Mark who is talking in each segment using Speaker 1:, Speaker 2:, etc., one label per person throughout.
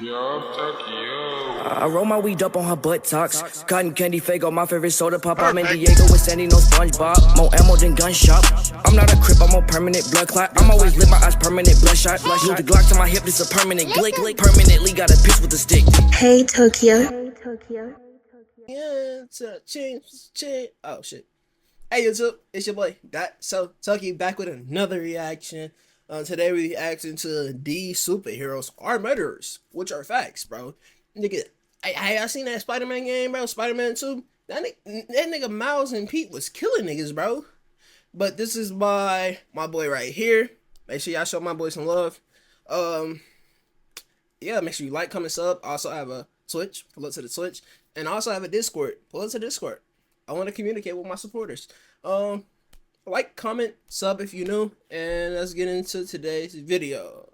Speaker 1: Yo, Tokyo.
Speaker 2: I roll my weed up on her buttocks. Cotton candy Fago, my favorite soda pop. I'm in Diego with Sandy, no SpongeBob. More ammo than gun shop. I'm not a crip, I'm a permanent blood clot. I'm always lit my eyes permanent bloodshot. Use the Glock to my hip, this a permanent glick. Permanently got a pitch with a stick.
Speaker 3: Hey Tokyo.
Speaker 4: Yeah, oh shit. Hey YouTube, it's your boy Tucky back with another reaction. Today we reacting to these superheroes are murderers, which are facts, bro. Nigga, I seen that Spider-Man game, bro. Spider-Man 2. That nigga Miles and Pete was killing niggas, bro. But this is by my boy right here. Make sure y'all show my boy some love. Yeah, make sure you like, comment, sub. Also I have a Twitch, pull up to the Twitch, and I also have a Discord. Pull up to Discord. I want to communicate with my supporters. Like, comment, sub if you new, and let's get into today's video.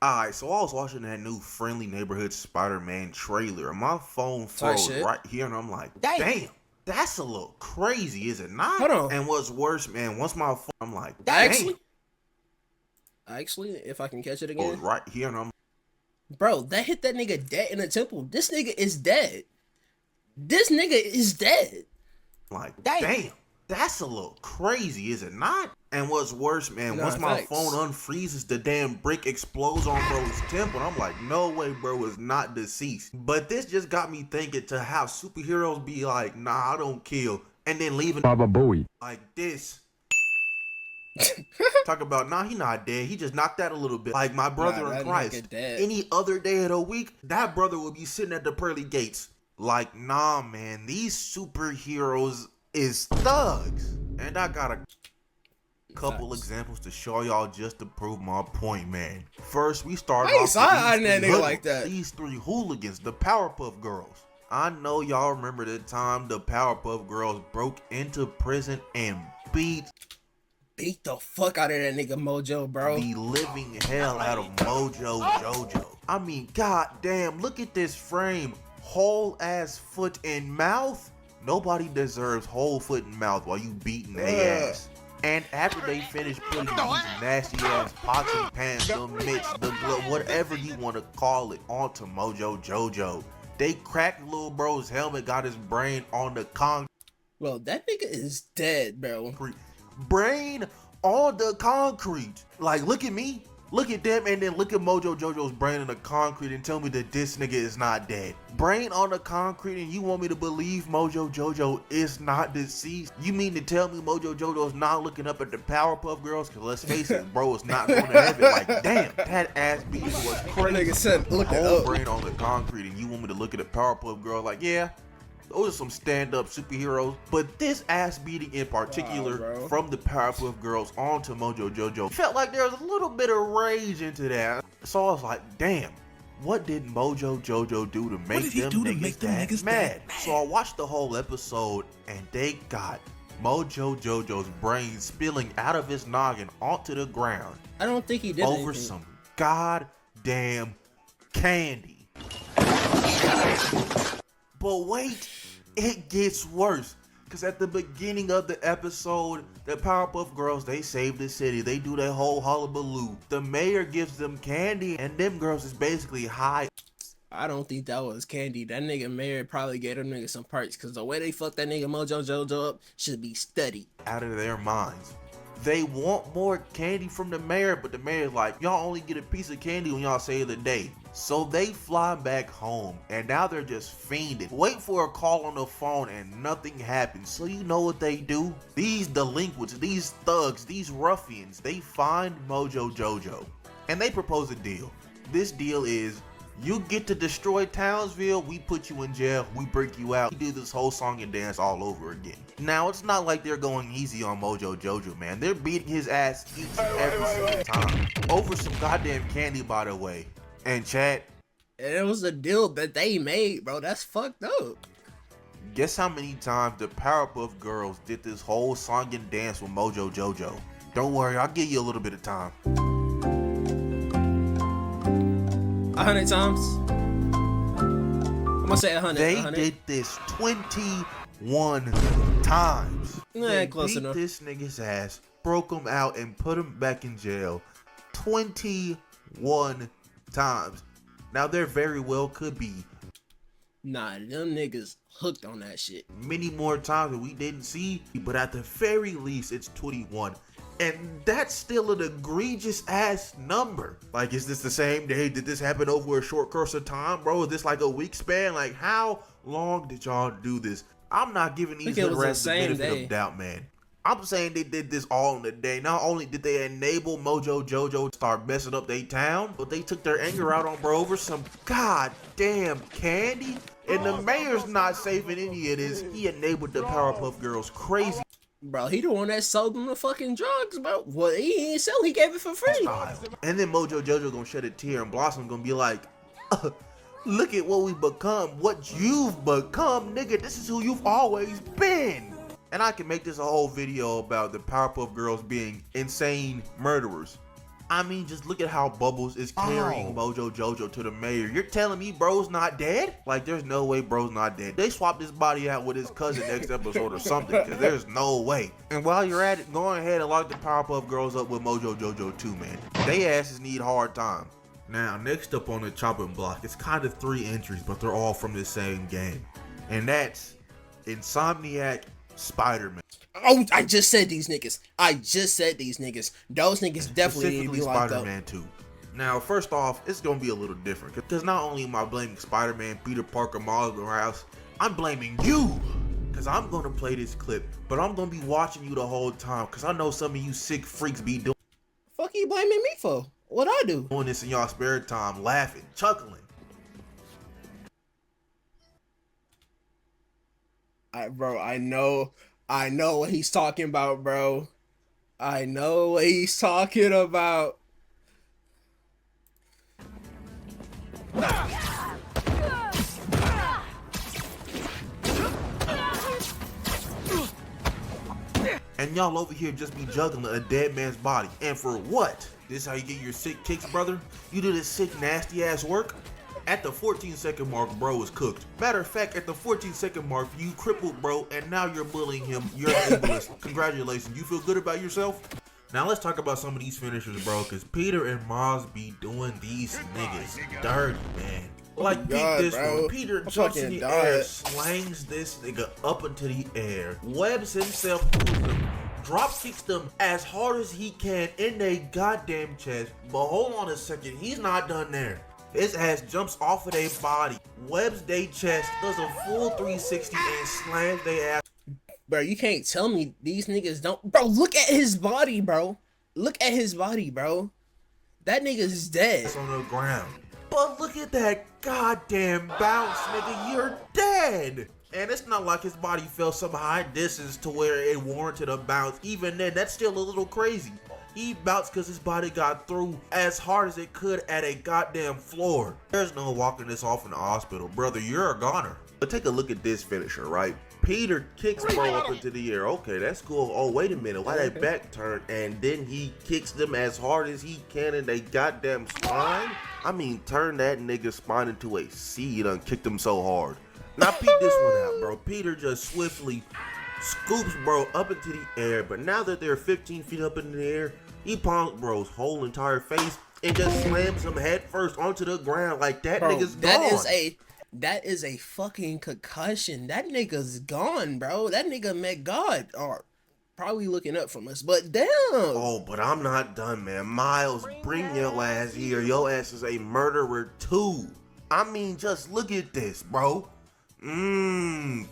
Speaker 5: Alright, so I was watching that new Friendly Neighborhood Spider-Man trailer, and my phone froze right here, and I'm like, damn, that's a little crazy, is it not?
Speaker 4: Hold on.
Speaker 5: And what's worse, man, once my phone, I'm like, damn.
Speaker 4: Actually, if I can catch it again.
Speaker 5: Right here, and I'm,
Speaker 4: bro, that hit that nigga dead in the temple. This nigga is dead. This nigga is dead.
Speaker 5: like, damn, that's a little crazy, is it not? And what's worse, man, once my phone unfreezes, the damn brick explodes on bro's temple, and I'm like, no way, bro is not deceased. But this just got me thinking to how superheroes be like, nah, I don't kill, and then leaving Baba Booey like this. Talk about, nah, he not dead, he just knocked out a little bit. Like my brother in Christ, any other day of the week, that brother would be sitting at the pearly gates. Like, nah, man, these superheroes is thugs. And I got a couple examples to show y'all just to prove my point, man. First, we start off with these three hooligans, the Powerpuff Girls. I know y'all remember the time the Powerpuff Girls broke into prison and beat
Speaker 4: the fuck out of that nigga Mojo, bro.
Speaker 5: The living hell out of Mojo Jojo. I mean, goddamn, look at this frame. Whole ass foot and mouth. Nobody deserves whole foot and mouth while you beating their ass. And after they finish putting these nasty ass pots and pans, the mitts, the glove, whatever you want to call it, onto Mojo Jojo, they cracked little bro's helmet, got his brain on the concrete.
Speaker 4: Well, that nigga is dead, bro.
Speaker 5: Brain on the concrete. Like, look at me. Look at them, and then look at Mojo Jojo's brain in the concrete and tell me that this nigga is not dead. Brain on the concrete, and you want me to believe Mojo Jojo is not deceased? You mean to tell me Mojo Jojo's not looking up at the Powerpuff Girls? Because let's face it, bro, it's not going to heaven. Like, damn, that ass beat was crazy.
Speaker 4: Nigga said, look
Speaker 5: at the brain on the concrete, and you want me to look at the Powerpuff Girls? Like, yeah, those are some stand-up superheroes, but this ass beating in particular from the Powerpuff Girls onto Mojo Jojo felt like there was a little bit of rage into that. So I was like, damn, what did Mojo Jojo do to make them niggas mad? So I watched the whole episode, and they got Mojo Jojo's brain spilling out of his noggin onto the ground.
Speaker 4: I don't think he did
Speaker 5: over some goddamn candy. But wait, it gets worse. Because at the beginning of the episode, the Powerpuff Girls, they save the city. They do their whole hullabaloo. The mayor gives them candy, and them girls is basically high.
Speaker 4: I don't think that was candy. That nigga mayor probably gave them niggas some perks. Because the way they fucked that nigga Mojo Jojo up should be studied.
Speaker 5: Out of their minds. They want more candy from the mayor, but the mayor's like, y'all only get a piece of candy when y'all save the day. So they fly back home, and now they're just fiending. Wait for a call on the phone, and nothing happens. So you know what they do? These delinquents, these thugs, these ruffians, they find Mojo Jojo, and they propose a deal. This deal is, you get to destroy Townsville, we put you in jail, we break you out. We do this whole song and dance all over again. Now, it's not like they're going easy on Mojo Jojo, man. They're beating his ass each and every single time. Over some goddamn candy, by the way. And chat.
Speaker 4: And it was a deal that they made, bro. That's fucked up.
Speaker 5: Guess how many times the Powerpuff Girls did this whole song and dance with Mojo Jojo? Don't worry, I'll give you a little bit of time.
Speaker 4: 100 times? I'm gonna say 100.
Speaker 5: They
Speaker 4: 100.
Speaker 5: did this 21 times. They
Speaker 4: close
Speaker 5: beat
Speaker 4: enough.
Speaker 5: This nigga's ass, broke him out, and put him back in jail 21 times. Now there very well could be
Speaker 4: Nah, them niggas hooked on that shit.
Speaker 5: many more times that we didn't see, but at the very least it's 21. And that's still an egregious ass number. Like, is this the same day? Did this happen over a short course of time, bro? Is this like a week span? Like, how long did y'all do this? I'm not giving these
Speaker 4: it was the
Speaker 5: rats the
Speaker 4: same
Speaker 5: benefit
Speaker 4: day.
Speaker 5: of doubt, man. I'm saying they did this all in a day. Not only did they enable Mojo Jojo to start messing up their town, but they took their anger out on bro over some goddamn candy. And the mayor's not saving any of this. He enabled the Powerpuff Girls crazy.
Speaker 4: Bro, he the one that sold them the fucking drugs, bro. Well, he ain't sell, he gave it for free.
Speaker 5: Style. And then Mojo Jojo gonna shed a tear and Blossom gonna be like, look at what we become, what you've become, nigga. This is who you've always been. And I can make this a whole video about the Powerpuff Girls being insane murderers. I mean, just look at how Bubbles is carrying Mojo Jojo to the mayor. You're telling me bro's not dead? Like, there's no way bro's not dead. They swapped his body out with his cousin next episode or something, because there's no way. And while you're at it, go ahead and lock the Powerpuff Girls up with Mojo Jojo too, man. They asses need hard time. Now, next up on the chopping block, it's kind of 3 entries, but they're all from the same game. And that's Insomniac Spider-Man.
Speaker 4: Oh, I just said these niggas. Those niggas definitely need to be locked up.
Speaker 5: Spider-Man 2. Now, first off, it's gonna be a little different because not only am I blaming Spider-Man, Peter Parker, Miles Morales, I'm blaming you because I'm gonna play this clip, but I'm gonna be watching you the whole time because I know some of you sick freaks be
Speaker 4: Fuck you blaming me for? What I do?
Speaker 5: doing this in y'all spare time, laughing, chuckling.
Speaker 4: Bro, I know what he's talking about, bro. I know what he's talking about.
Speaker 5: And y'all over here just be juggling a dead man's body. And for what? This how you get your sick kicks, brother? You do this sick, nasty ass work? At the 14-second mark, bro is cooked. Matter of fact, at the 14-second mark, you crippled bro, and now you're bullying him. You're an ableist. Congratulations. You feel good about yourself? Now let's talk about some of these finishers, bro, because Peter and Miles be doing these niggas dirty, man. Like, beat this one. Peter jumps in the air, slangs this nigga up into the air, webs himself through them, drop kicks them as hard as he can in their goddamn chest. But hold on a second, he's not done there. His ass jumps off of their body, webs their chest, does a full 360 and slams their ass.
Speaker 4: Bro, you can't tell me these niggas don't. Bro, look at his body, bro. Look at his body, bro. That nigga's dead.
Speaker 5: On the ground. But look at that goddamn bounce, nigga. You're dead. And it's not like his body fell some high distance to where it warranted a bounce. Even then, that's still a little crazy. He bounced because his body got through as hard as it could at a goddamn floor. There's no walking this off in the hospital. Brother, you're a goner. But take a look at this finisher, right? Peter kicks bro up into the air. Okay, that's cool. Oh, wait a minute. Why that back turn? And then he kicks them as hard as he can in they goddamn spine? I mean, turn that nigga's spine into a C. You done kicked him so hard. Now, peep this one out, bro. Peter just swiftly scoops bro up into the air, but now that they're 15 feet up in the air, he palms bro's whole entire face and just slams him head first onto the ground like that. Bro, nigga's gone.
Speaker 4: That is a fucking concussion. That nigga's gone, bro. That nigga met God, or probably looking up from us, but damn.
Speaker 5: Oh, but I'm not done, man. Miles, bring your ass here. Your ass is a murderer too. I mean, just look at this, bro. Kamehameha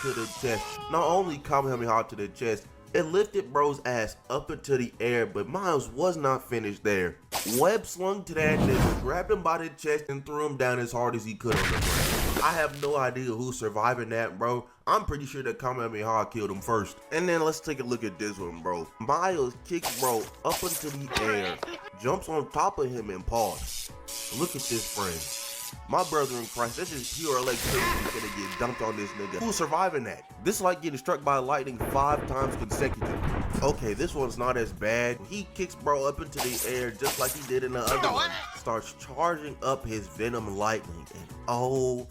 Speaker 5: to the chest. Not only Kamehameha to the chest, it lifted bro's ass up into the air, but Miles was not finished there. Web slung to that nigga, grabbed him by the chest and threw him down as hard as he could on the ground. I have no idea who's surviving that, bro. I'm pretty sure that Kamehameha killed him first. And then let's take a look at this one, bro. Miles kicks bro up into the air, jumps on top of him and paws. Look at this friend. My brother in Christ, that's just pure electricity gonna get dumped on this nigga. Who's surviving that? This is like getting struck by lightning 5 times consecutively. Okay, this one's not as bad. He kicks bro up into the air just like he did in the other one. Starts charging up his venom lightning, and oh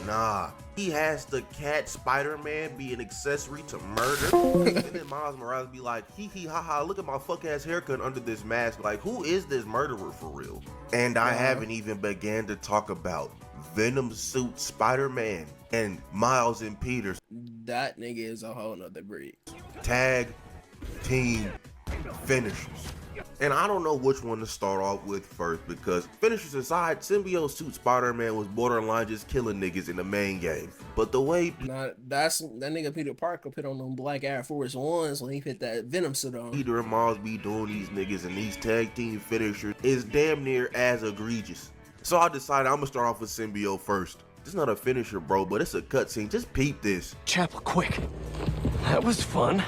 Speaker 5: Nah, he has the cat Spider-Man be an accessory to murder. And then Miles Morales be like, hee hee ha ha, look at my fuck ass haircut under this mask. Like, who is this murderer for real? And I haven't even began to talk about Venom suit Spider-Man and Miles and Peter.
Speaker 4: That nigga is a whole nother breed.
Speaker 5: Tag team finishers. And I don't know which one to start off with first, because finishers aside, Symbiote suit Spider-Man was borderline just killing niggas in the main game. But the way
Speaker 4: Nah, that nigga Peter Parker put on them black Air Force Ones when he put that Venom suit on.
Speaker 5: Peter and Miles be doing these niggas and these tag team finishers is damn near as egregious. So I decided I'm gonna start off with Symbiote first. It's not a finisher, bro, but it's a cutscene. Just peep this.
Speaker 3: Chapel, quick. That was fun.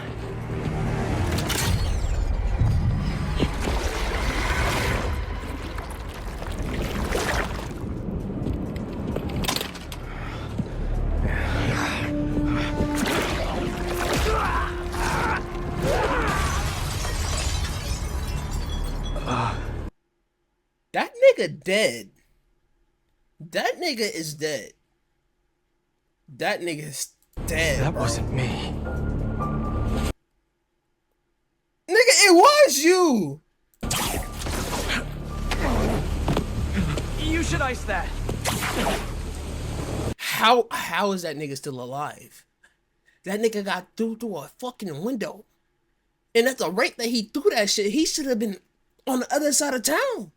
Speaker 4: That nigga dead. That nigga is dead. That nigga is dead.
Speaker 3: That
Speaker 4: bro.
Speaker 3: wasn't me.
Speaker 4: Nigga, it was you.
Speaker 3: You should ice that.
Speaker 4: How is that nigga still alive? That nigga got through a fucking window. And at the rate that he threw that shit, he should have been on the other side of town.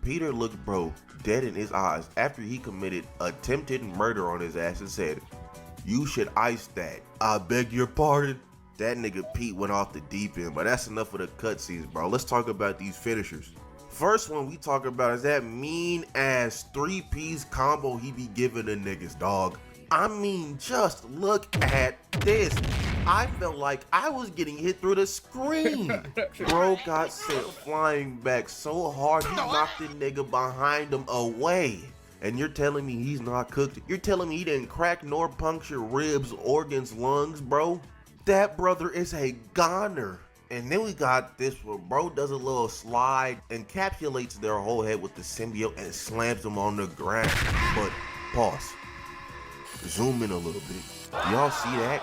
Speaker 5: Peter looked bro dead in his eyes after he committed attempted murder on his ass and said, "You should ice that. I beg your pardon." That nigga Pete went off the deep end, but that's enough of the cutscenes, bro. Let's talk about these finishers. First one we talk about is that mean ass 3-piece combo he be giving the niggas, dog. I mean, just look at this. I felt like I was getting hit through the screen. Bro got sent flying back so hard he knocked the nigga behind him away. And you're telling me he's not cooked? You're telling me he didn't crack nor puncture ribs, organs, lungs, bro? That brother is a goner. And then we got this where bro does a little slide, encapsulates their whole head with the symbiote and slams them on the ground. But pause. Zoom in a little bit. Y'all see that?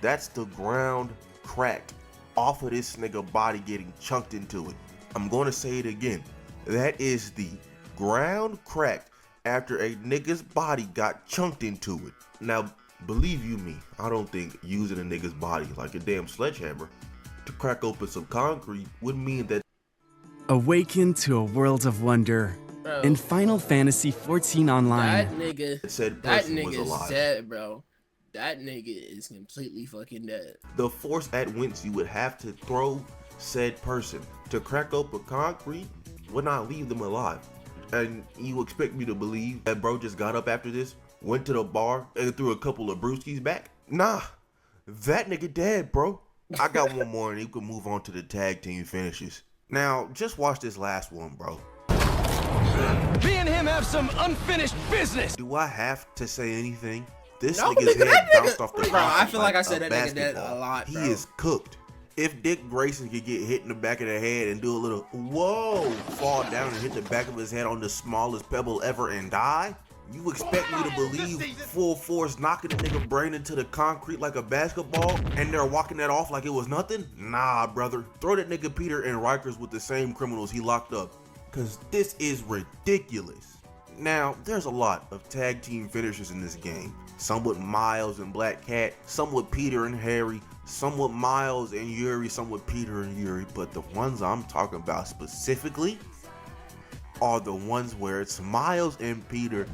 Speaker 5: That's the ground cracked off of this nigga body getting chunked into it. I'm going to say it again. That is the ground cracked after a nigga's body got chunked into it. Now, believe you me, I don't think using a nigga's body like a damn sledgehammer to crack open some concrete would mean that.
Speaker 6: Awaken to a world of wonder
Speaker 4: Bro,
Speaker 6: in Final Fantasy XIV Online.
Speaker 4: that
Speaker 5: said
Speaker 4: that
Speaker 5: person was
Speaker 4: nigga is
Speaker 5: alive.
Speaker 4: dead, bro. That nigga is completely fucking dead.
Speaker 5: The force at whence you would have to throw said person to crack open concrete would not leave them alive. And you expect me to believe that bro just got up after this, went to the bar, and threw a couple of brewskis back? Nah, that nigga dead, bro. I got one more and you can move on to the tag team finishes. Now, just watch this last one, bro.
Speaker 3: Me and him have some unfinished business.
Speaker 5: Do I have to say anything? This
Speaker 4: No,
Speaker 5: nigga's
Speaker 4: nigga,
Speaker 5: head
Speaker 4: that
Speaker 5: bounced
Speaker 4: nigga-
Speaker 5: off the
Speaker 4: bro,
Speaker 5: concrete
Speaker 4: I feel like I said
Speaker 5: a
Speaker 4: that nigga dead
Speaker 5: basketball.
Speaker 4: a lot,
Speaker 5: He
Speaker 4: bro.
Speaker 5: is cooked. If Dick Grayson could get hit in the back of the head and do a little whoa, fall down and hit the back of his head on the smallest pebble ever and die, you expect me to believe full force knocking a nigga brain into the concrete like a basketball and they're walking that off like it was nothing? Nah, brother. Throw that nigga Peter in Rikers with the same criminals he locked up, cause this is ridiculous. Now, there's a lot of tag team finishers in this game. Some with Miles and Black Cat, some with Peter and Harry, some with Miles and Yuri, some with Peter and Yuri, but the ones I'm talking about specifically are the ones where it's Miles and Peter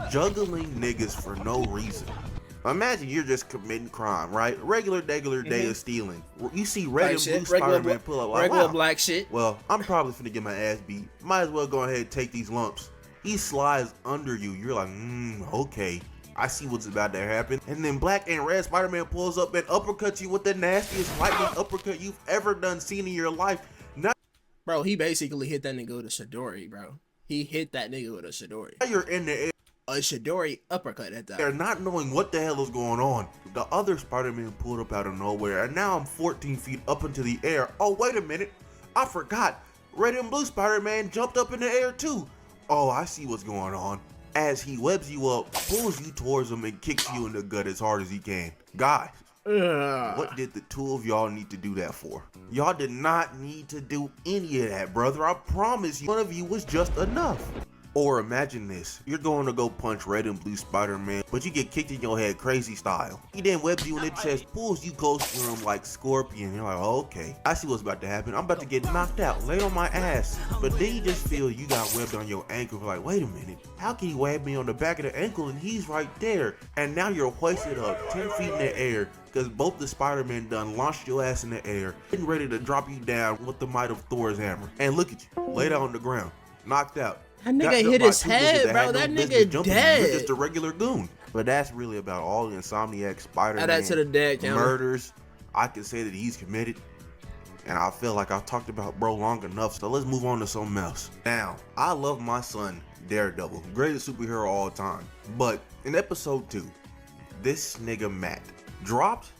Speaker 5: juggling niggas for no reason. Imagine you're just committing crime, right? Regular day of stealing. You see red and blue Spider-Man pull up like,
Speaker 4: regular
Speaker 5: wow.
Speaker 4: black shit.
Speaker 5: Well, I'm probably finna get my ass beat. Might as well go ahead and take these lumps. He slides under you. You're like, okay. I see what's about to happen. And then black and red Spider-Man pulls up and uppercuts you with the nastiest lightning uppercut you've ever seen in your life. Now
Speaker 4: Bro, he basically hit that nigga with a Shidori, bro. He hit that nigga with a Shidori.
Speaker 5: you're in the air.
Speaker 4: A Shidori uppercut at
Speaker 5: They're
Speaker 4: that.
Speaker 5: not knowing what the hell is going on. The other Spider-Man pulled up out of nowhere, and now I'm 14 feet up into the air. Oh, wait a minute. I forgot. Red and blue Spider-Man jumped up in the air too. Oh, I see what's going on. As he webs you up, pulls you towards him, and kicks you in the gut as hard as he can. Guys, what did the two of y'all need to do that for? Y'all did not need to do any of that, brother. I promise you, one of you was just enough. Or imagine this, you're going to go punch Red and Blue Spider-Man, but you get kicked in your head crazy style. He then webs you in the chest, pulls you close to him like Scorpion. You're like, oh, okay, I see what's about to happen. I'm about to get knocked out, laid on my ass. But then you just feel you got webbed on your ankle. You're like, wait a minute, how can he web me on the back of the ankle and he's right there? And now you're hoisted up 10 feet in the air because both the Spider-Man done launched your ass in the air, getting ready to drop you down with the might of Thor's hammer. And look at you, laid out on the ground, knocked out.
Speaker 4: That nigga hit his head, bro. That nigga dead.
Speaker 5: You're just a regular goon. But that's really about all the Insomniac Spider-Man
Speaker 4: Add that to the dead count.
Speaker 5: murders. I can say that he's committed. And I feel like I've talked about bro long enough. So let's move on to something else. Now, I love my son, Daredevil. Greatest superhero of all time. But in episode 2, this nigga Matt dropped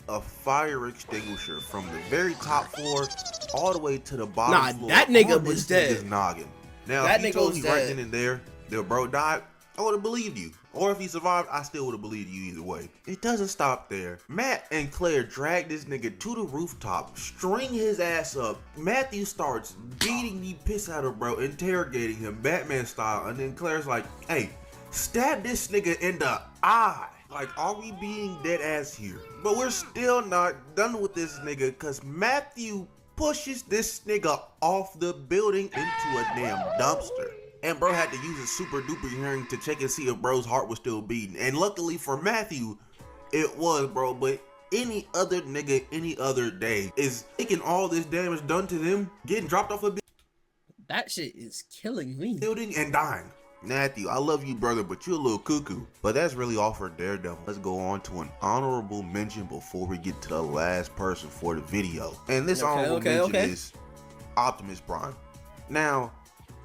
Speaker 5: a fire extinguisher from the very top floor all the way to the bottom floor.
Speaker 4: Nah, that nigga
Speaker 5: on
Speaker 4: was
Speaker 5: this nigga's
Speaker 4: dead.
Speaker 5: noggin. Now,
Speaker 4: That
Speaker 5: if you
Speaker 4: nigga
Speaker 5: told
Speaker 4: was
Speaker 5: me right
Speaker 4: dead.
Speaker 5: then and there that bro died, I would have believed you. Or if he survived, I still would have believed you either way. It doesn't stop there. Matt and Claire drag this nigga to the rooftop, string his ass up. Matthew starts beating the piss out of bro, interrogating him Batman style. And then Claire's like, hey, stab this nigga in the eye. Like, are we being dead ass here? But we're still not done with this nigga because Matthew pushes this nigga off the building into a damn dumpster. And bro had to use his super duper hearing to check and see if bro's heart was still beating. And luckily for Matthew, it was, bro. But any other nigga, any other day is taking all this damage done to them, getting dropped off a
Speaker 4: That shit is killing me.
Speaker 5: building and dying. Matthew, I love you, brother, but you're a little cuckoo. But that's really all for Daredevil. Let's go on to an honorable mention before we get to the last person for the video. And this honorable mention is Optimus Prime. Now,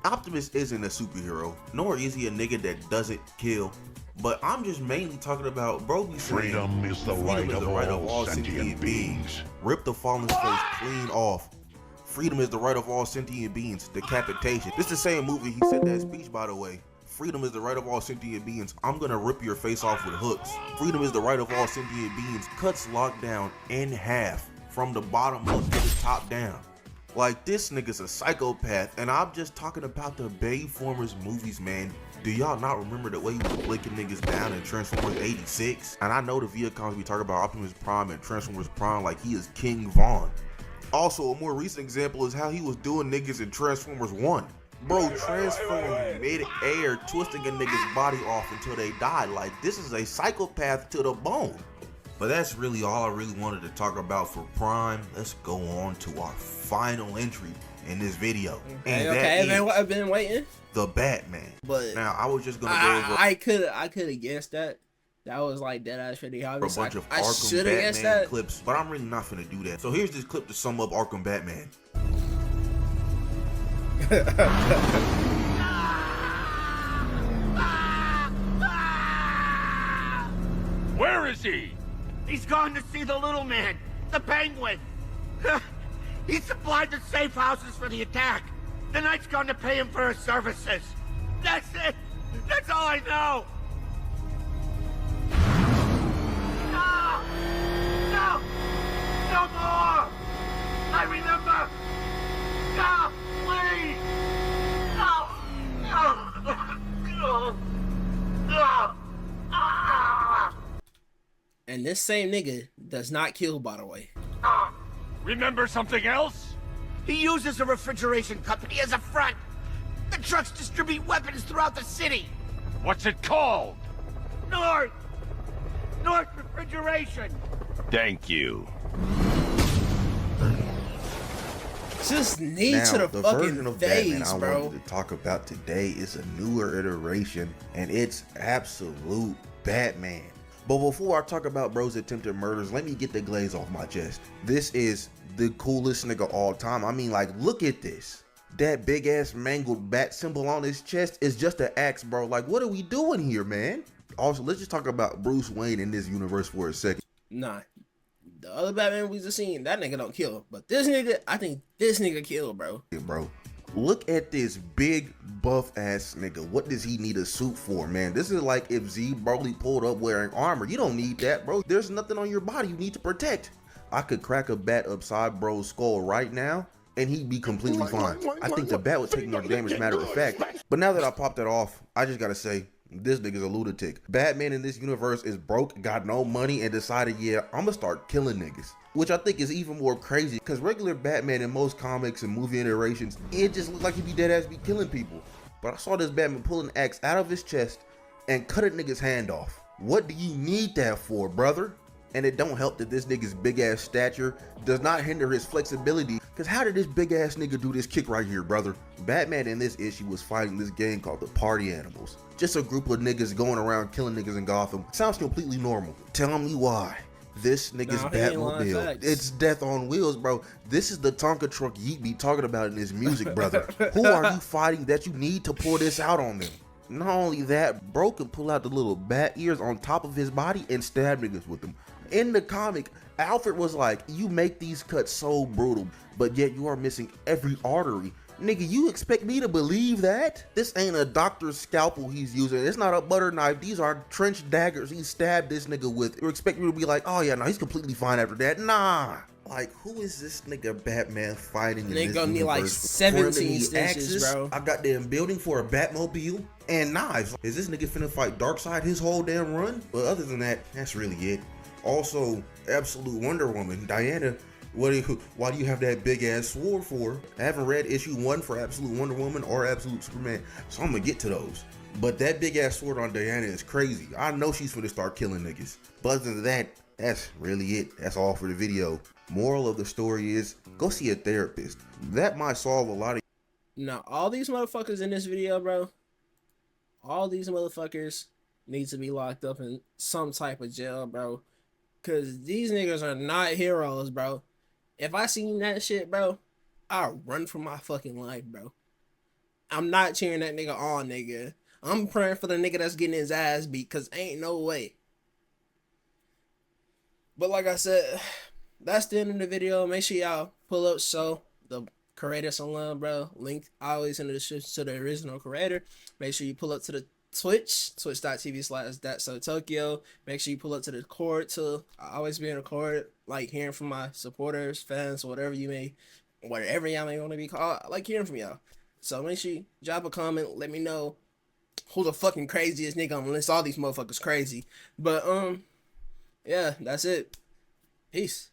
Speaker 5: Optimus isn't a superhero, nor is he a nigga that doesn't kill. But I'm just mainly talking about bro be saying
Speaker 7: Freedom is the right of all sentient beings.
Speaker 5: Rip the fallen's face clean off. Freedom is the right of all sentient beings. Decapitation. This is the same movie he said that speech, by the way. Freedom is the right of all sentient beings. I'm gonna rip your face off with hooks. Freedom is the right of all sentient beings. Cuts lockdown in half from the bottom up to the top down. Like, this nigga's a psychopath, and I'm just talking about the Bayformers movies, man. Do y'all not remember the way he was blinking niggas down in Transformers 86? And I know the Viacons we talk about Optimus Prime and Transformers Prime like he is King Von. Also, a more recent example is how he was doing niggas in Transformers 1. Bro, transformed mid-air, twisting a nigga's body off until they died. Like, this is a psychopath to the bone. But that's really all I really wanted to talk about for Prime. Let's go on to our final entry in this video. And
Speaker 4: Okay,
Speaker 5: that is
Speaker 4: I've been waiting.
Speaker 5: the Batman.
Speaker 4: But
Speaker 5: now, I was just gonna go over
Speaker 4: I could have guessed that. That was like dead ass pretty
Speaker 5: a
Speaker 4: obvious.
Speaker 5: bunch of
Speaker 4: I
Speaker 5: Arkham
Speaker 4: should have guessed
Speaker 5: Batman
Speaker 4: that.
Speaker 5: clips, but I'm really not gonna do that. So here's this clip to sum up Arkham Batman.
Speaker 1: Where is he?
Speaker 8: He's gone to see the little man, the Penguin. He supplied the safe houses for the attack. The Knight's gone to pay him for his services. That's it. That's all I know. No! No! No more! I remember! No! Please! No! No! No! Ah!
Speaker 4: And this same nigga does not kill, by the way.
Speaker 1: Remember something else?
Speaker 8: He uses a refrigeration company as a front. The trucks distribute weapons throughout the city.
Speaker 1: What's it called?
Speaker 8: North Refrigeration.
Speaker 1: Thank you.
Speaker 4: Just knee to the
Speaker 5: version
Speaker 4: fucking
Speaker 5: of Batman
Speaker 4: face,
Speaker 5: I
Speaker 4: bro.
Speaker 5: wanted to talk about today is a newer iteration, and it's absolute Batman. But before I talk about bro's attempted murders, let me get the glaze off my chest. This is the coolest nigga all time. I mean, like, look at this. That big ass mangled bat symbol on his chest is just an axe, bro. Like, what are we doing here, man? Also, let's just talk about Bruce Wayne in this universe for a second.
Speaker 4: Nah. The other Batman we just seen, that nigga don't kill. But this nigga, I think this nigga kill, bro.
Speaker 5: Bro, Look at this big buff ass nigga. What does he need a suit for, man? This is like if Z Broly pulled up wearing armor. You don't need that, bro. There's nothing on your body you need to protect. I could crack a bat upside bro's skull right now and he'd be completely fine. I think the bat would take more damage, matter of fact. But now that I popped that off, I just gotta say, this nigga's a lunatic. Batman in this universe is broke, got no money, and decided, yeah, I'm gonna start killing niggas. Which I think is even more crazy, because regular Batman in most comics and movie iterations, it just looks like he'd be dead ass be killing people. But I saw this Batman pull an axe out of his chest and cut a nigga's hand off. What do you need that for, brother? And it don't help that this nigga's big ass stature does not hinder his flexibility, because how did this big ass nigga do this kick right here, brother? Batman in this issue was fighting this gang called the Party Animals. Just a group of niggas going around killing niggas in Gotham. Sounds completely normal. Tell me why. This nigga's Batmobile, it's death on wheels, bro. This is the Tonka truck Yeet be talking about in his music, brother. Who are you fighting that you need to pull this out on them? Not only that, bro could pull out the little bat ears on top of his body and stab niggas with them. In the comic, Alfred was like, you make these cuts so brutal, but yet you are missing every artery. Nigga, you expect me to believe that? This ain't a doctor's scalpel he's using. It's not a butter knife. These are trench daggers he stabbed this nigga with. You expect me to be like, oh yeah, no, he's completely fine after that. Nah. Like, who is this nigga Batman fighting in this universe?
Speaker 4: Nigga need like 17 stitches, bro.
Speaker 5: I got them building for a Batmobile and knives. Is this nigga finna fight Darkseid his whole damn run? But other than that, that's really it. Also, Absolute Wonder Woman, Diana, why do you have that big ass sword for? I haven't read issue 1 for Absolute Wonder Woman or Absolute Superman, so I'm gonna get to those. But that big ass sword on Diana is crazy. I know she's gonna start killing niggas. But other than that, that's really it. That's all for the video. Moral of the story is, go see a therapist. That might solve a lot of.
Speaker 4: Now, all these motherfuckers in this video, bro, all these motherfuckers need to be locked up in some type of jail, bro. Cause these niggas are not heroes, bro. If I seen that shit, bro, I'll run for my fucking life, bro. I'm not cheering that nigga on, nigga. I'm praying for the nigga that's getting his ass beat, cause ain't no way. But like I said, that's the end of the video. Make sure y'all pull up so the creator salon, bro. Link always in the description to the original creator. Make sure you pull up to the twitch.tv/ThatSoTokyo. Make sure you pull up to the Discord too. I always be in the Discord, like hearing from my supporters, fans, whatever y'all may want to be called. I like hearing from y'all. So make sure you drop a comment, let me know who the fucking craziest nigga on the list. All these motherfuckers crazy. But yeah, that's it. Peace.